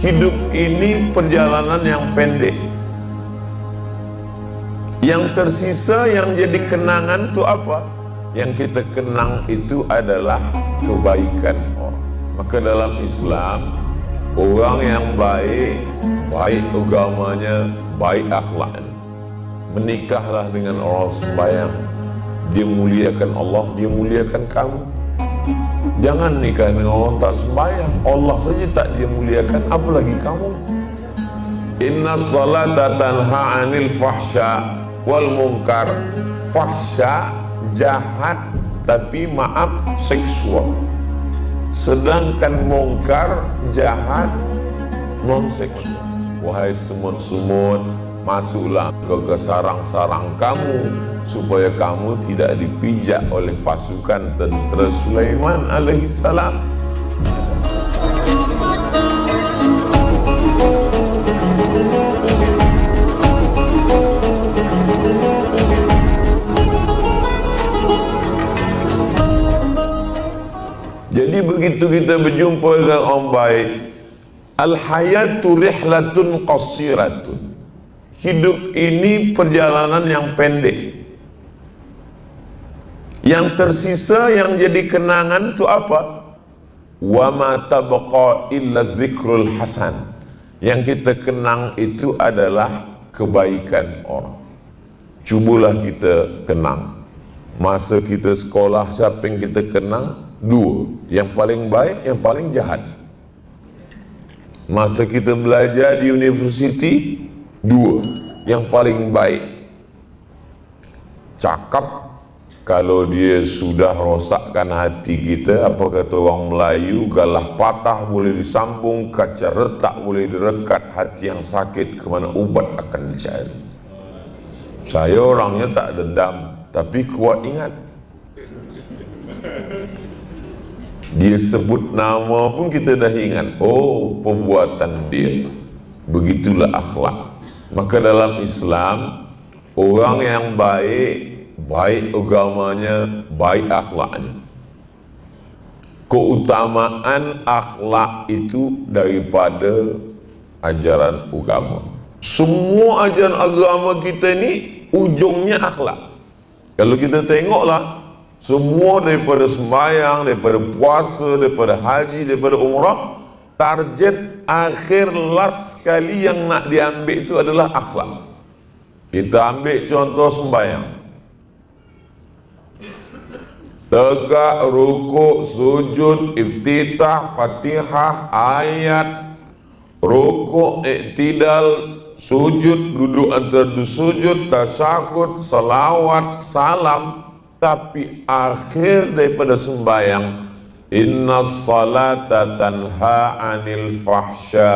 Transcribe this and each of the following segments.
Hidup ini perjalanan yang pendek. Yang tersisa yang jadi kenangan itu apa? Yang kita kenang itu adalah kebaikan orang. Maka dalam Islam, orang yang baik, baik agamanya, baik akhlaknya. Menikahlah dengan orang sembahyang. Dia muliakan Allah, dia muliakan kamu. Jangan nikah dengan orang tak sembahyang. Allah saja tak dia muliakan, apalagi kamu. Inna salata tanha 'anil fahsya wal munkar. Fahsya jahat, tapi maaf seksual. Sedangkan mungkar jahat non seksual. Wahai semut-semut, masuklah ke sarang-sarang kamu, supaya kamu tidak dipijak oleh pasukan tentera Sulaiman alaihissalam. Jadi begitu kita berjumpa dengan orang baik, al-hayatu rihlatun qasiratun. Hidup ini perjalanan yang pendek. Yang tersisa yang jadi kenangan itu apa? Wa ma tabqa illa dzikrul hasan. Yang kita kenang itu adalah kebaikan orang. Cubalah kita kenang. Masa kita sekolah, siapa yang kita kenang? Dua, yang paling baik, yang paling jahat. Masa kita belajar di universiti, dua, yang paling baik. Cakap. Kalau dia sudah rosakkan hati kita, apa kata orang Melayu, galah patah boleh disambung, kaca retak boleh direkat, hati yang sakit kemana ubat akan dicari. Saya orangnya tak dendam, tapi kuat ingat. Dia sebut nama pun kita dah ingat, oh perbuatan dia. Begitulah akhlak. Maka dalam Islam, orang yang baik, baik agamanya, baik akhlaknya. Keutamaan akhlak itu daripada ajaran agama. Semua ajaran agama kita ni ujungnya akhlak. Kalau kita tengoklah, semua daripada sembahyang, daripada puasa, daripada haji, daripada umrah, target akhir last sekali yang nak diambil itu adalah akhlak. Kita ambil contoh sembahyang. Tegak, rukuk, sujud, iftitah, fatihah, ayat, rukuk, iktidal, sujud, duduk antara dua sujud, tasyahud, salawat, salam. Tapi akhir daripada sembahyang, inna salata tanha 'anil fahsya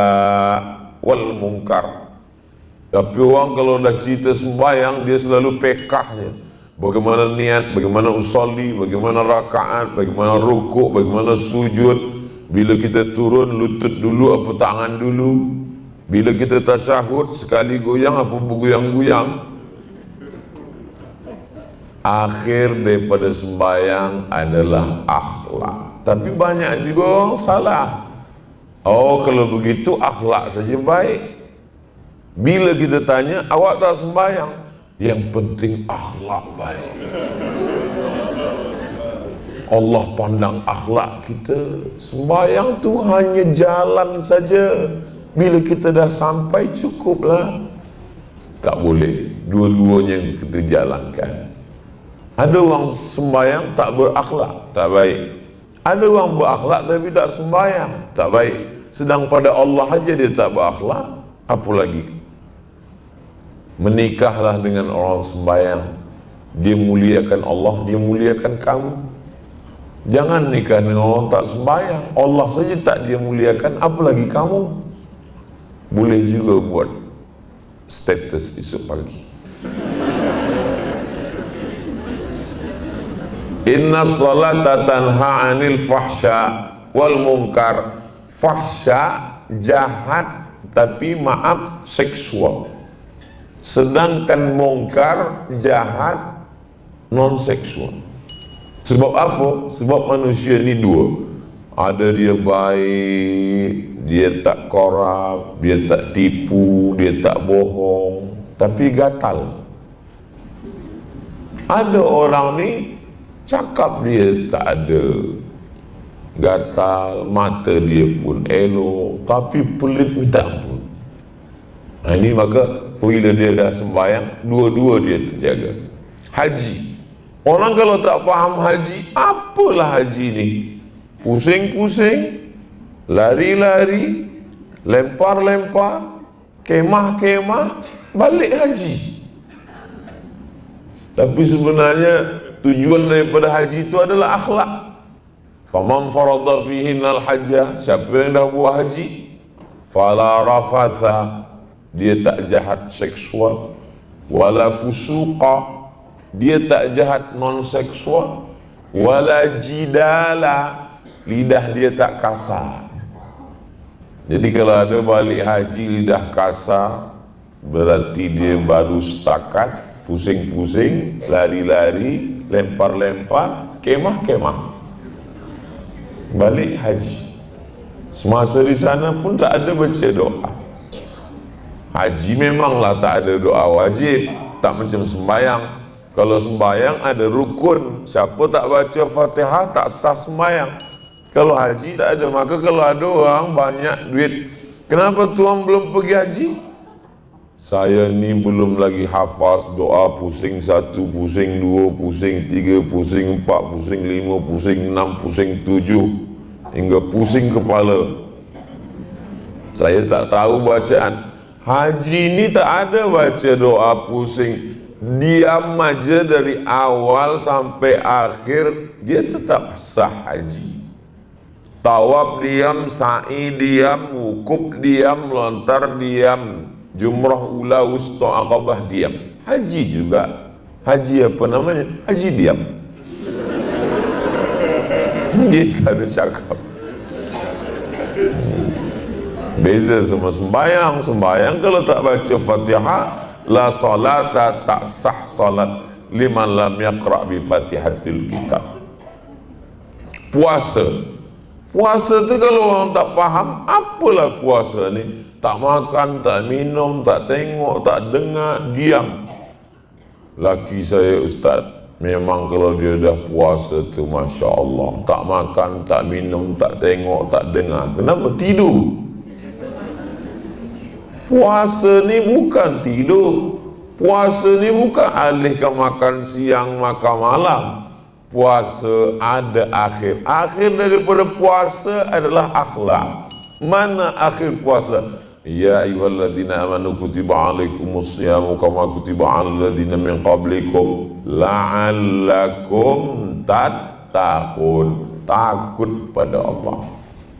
wal munkar. Tapi orang kalau dah cerita sembahyang, dia selalu pekahnya. Bagaimana niat, bagaimana usolli, bagaimana rakaat, bagaimana rukuk, bagaimana sujud. Bila kita turun, lutut dulu apa tangan dulu. Bila kita tasyahud, sekali goyang apa bergoyang-goyang. Akhir daripada sembahyang adalah akhlak. Tapi banyak juga orang salah. Oh, kalau begitu akhlak saja baik. Bila kita tanya, awak tak sembahyang? Yang penting akhlak baik. Allah pandang akhlak kita. Sembahyang tu hanya jalan saja. Bila kita dah sampai, cukuplah. Tak boleh. Dua-duanya yang kita jalankan. Ada orang sembahyang tak berakhlak, tak baik. Ada orang berakhlak tapi tak sembahyang, tak baik. Sedang pada Allah aja dia tak berakhlak, apa lagi? Menikahlah dengan orang sembahyang. Dia muliakan Allah, dia muliakan kamu. Jangan nikah dengan orang tak sembahyang. Allah saja tak dia muliakan, apalagi kamu. Boleh juga buat status esok pagi. Inna salata tanha 'anil fahsya wal munkar. Fahsya jahat, tapi maaf seksual. Sedangkan mungkar jahat non seksual. Sebab apa? Sebab manusia ni dua. Ada dia baik, dia tak korup, dia tak tipu, dia tak bohong, tapi gatal. Ada orang ni cakap dia tak ada, gatal, mata dia pun elok, tapi pelit minta ampun. Ini maka bila dia dah sembahyang, dua-dua dia terjaga. Haji, orang kalau tak faham haji, apalah haji ni? Pusing-pusing, lari-lari, lempar-lempar, kemah-kemah, balik haji. Tapi sebenarnya tujuan daripada haji itu adalah akhlak. Faman farada fihinnal hajjah, siapa yang dah buat haji, fala rafatha, dia tak jahat seksual, wala fusuqa, dia tak jahat non seksual, wala jidala, lidah dia tak kasar. Jadi kalau ada balik haji lidah kasar, berarti dia baru setakat pusing-pusing, lari-lari, lempar-lempar, kemah-kemah, balik haji. Semasa di sana pun tak ada baca doa. Haji memanglah tak ada doa wajib, tak macam sembahyang. Kalau sembahyang ada rukun, siapa tak baca Fatihah tak sah sembahyang. Kalau haji tak ada. Maka kalau ada orang banyak duit, kenapa tuan belum pergi haji? Saya ni belum lagi hafaz doa pusing 1, pusing 2, pusing 3, pusing 4, pusing 5, pusing 6, pusing 7, hingga pusing kepala. Saya tak tahu bacaan. Haji ni tak ada baca doa pusing. Diam aja dari awal sampai akhir, dia tetap sah haji. Tawaf diam, sa'i diam, wukuf diam, lontar diam, jumrah ula, wusta, aqabah diam. Haji juga. Haji apa namanya? Haji diam. Kita ada cakap. Beza sama sembahyang. Sembahyang kalau tak baca Fatihah, la salata, tak sah salat liman lam yaqra bi Fatihatil kitab. Puasa. Puasa tu kalau orang tak faham, apalah puasa ni? Tak makan, tak minum, tak tengok, tak dengar, diam. Laki saya ustaz, memang kalau dia dah puasa tu Masya Allah, tak makan, tak minum, tak tengok, tak dengar. Kenapa? Tidur. Puasa ni bukan tidur. Puasa ni bukan alihkan makan siang, makan malam. Puasa ada akhir. Akhir daripada puasa adalah akhlak. Mana akhir puasa? Ya ayyuhalladzina amanu kutiba alaikumus siyamu kama kutiba alal ladzina min qablikum la'allakum tattaqun. Takut pada Allah.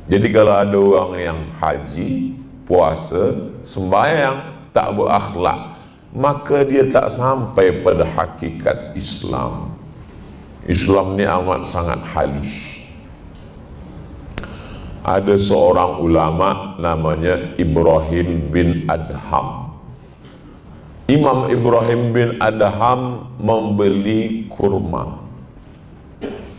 Jadi kalau ada orang yang haji, puasa, sembahyang, tak berakhlak, maka dia tak sampai pada hakikat Islam. Islam ni amat sangat halus. Ada seorang ulama namanya Ibrahim bin Adham. Imam Ibrahim bin Adham membeli kurma.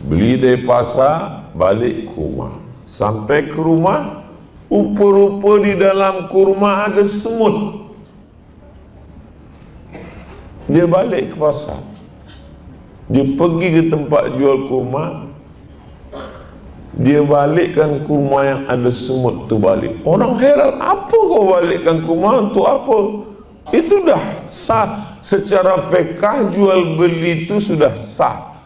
Beli dari pasar, balik ke rumah. Sampai ke rumah, rupa-rupa di dalam kurma ada semut. Dia balik ke pasar. Dia pergi ke tempat jual kurma. Dia balikkan kurma yang ada semut tu balik. Orang heran, apa kau balikkan kurma untuk apa? Itu dah sah. Secara fiqh jual beli itu sudah sah.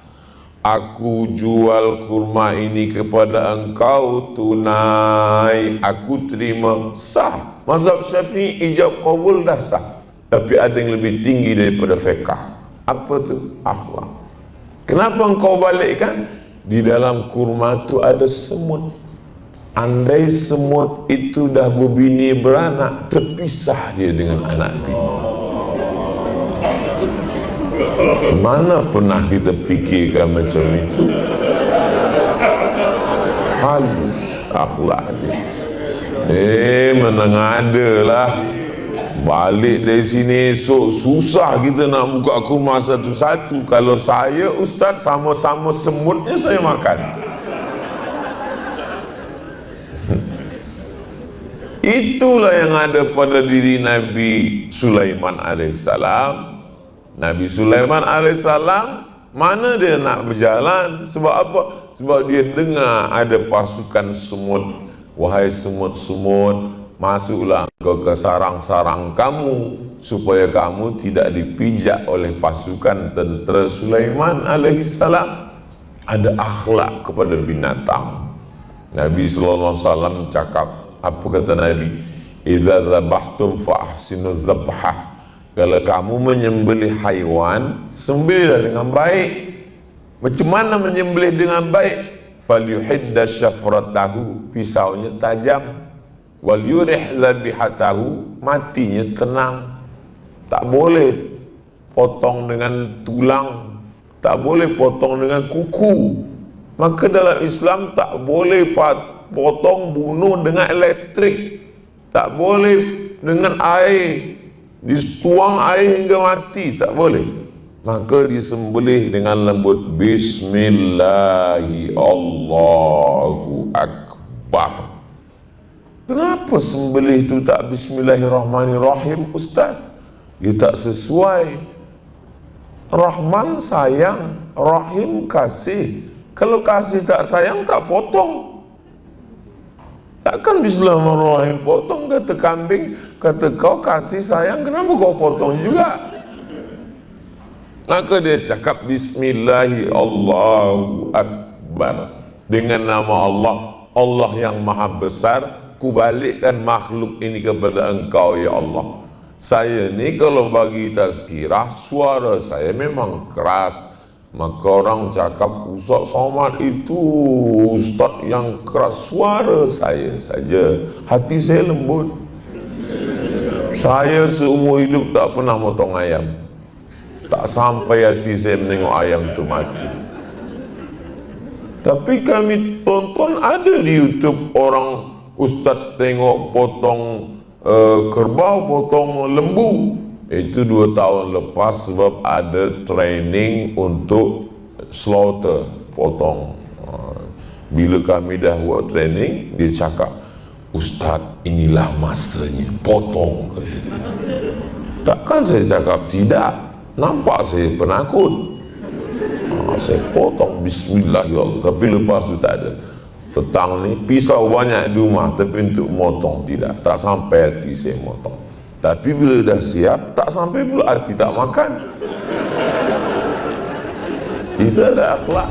Aku jual kurma ini kepada engkau tunai, aku terima, sah. Mazhab Syafi'i ijab qabul dah sah. Tapi ada yang lebih tinggi daripada fiqh. Apa tu? Akhlak. Kenapa engkau balikkan? Di dalam kurma itu ada semut. Andai semut itu dah berbini beranak, terpisah dia dengan anak bini. Mana pernah kita fikirkan macam itu? Halus akhlak dia. Mana ada lah. Balik dari sini esok susah kita nak buka kurma satu-satu. Kalau saya ustaz, sama-sama semutnya saya makan. Itulah yang ada pada diri Nabi Sulaiman alaihissalam. Nabi Sulaiman alaihissalam, mana dia nak berjalan? Sebab apa? Sebab dia dengar ada pasukan semut. Wahai semut-semut, masuklah ke sarang-sarang kamu, supaya kamu tidak dipijak oleh pasukan tentera Sulaiman alaihissalam. Ada akhlak kepada binatang. Nabi sallallahu alaihi wasallam cakap, apa kata Nabi? Idza zabahtum fa ahsinu zabhah. Kalau kamu menyembelih haiwan, sembelihlah dengan baik. Macam mana menyembelih dengan baik? Falyuhidda syafratahu, pisaunya tajam. Wal yurih zabihatahu, matinya tenang. Tak boleh potong dengan tulang, tak boleh potong dengan kuku. Maka dalam Islam tak boleh potong bunuh dengan elektrik, tak boleh dengan air, dituang air hingga mati, tak boleh. Maka disembelih dengan lembut. Bismillahi Allahu Akbar. Kenapa sembelih itu tak Bismillahirrahmanirrahim, Ustaz? Dia tak sesuai. Rahman sayang, Rahim kasih. Kalau kasih tak sayang, tak potong. Takkan Bismillahirrahmanirrahim potong, kata kambing, kata kau kasih sayang, kenapa kau potong juga? Maka dia cakap Bismillahi Allahu Akbar. Dengan nama Allah, Allah yang maha besar, kubalikkan makhluk ini kepada engkau ya Allah. Saya ni kalau bagi tazkirah, suara saya memang keras. Maka orang cakap, Ustaz Somad itu ustaz yang keras. Suara saya saja, hati saya lembut. Saya seumur hidup tak pernah motong ayam. Tak sampai hati saya menengok ayam tu mati. Tapi kami tonton ada di YouTube orang ustaz tengok potong kerbau, potong lembu. Itu 2 tahun lepas, sebab ada training untuk slaughter, potong. Bila kami dah buat training, dia cakap, Ustaz, inilah masanya, potong. Takkan saya cakap tidak. Nampak saya penakut. Saya potong, bismillahirrahmanirrahim. Tapi lepas tu tak ada. Petang ni pisau banyak di rumah, tapi untuk motong tidak. Tak sampai hati saya motong. Tapi bila dah siap, tak sampai pula hati tak makan. Tidak ada akhlak.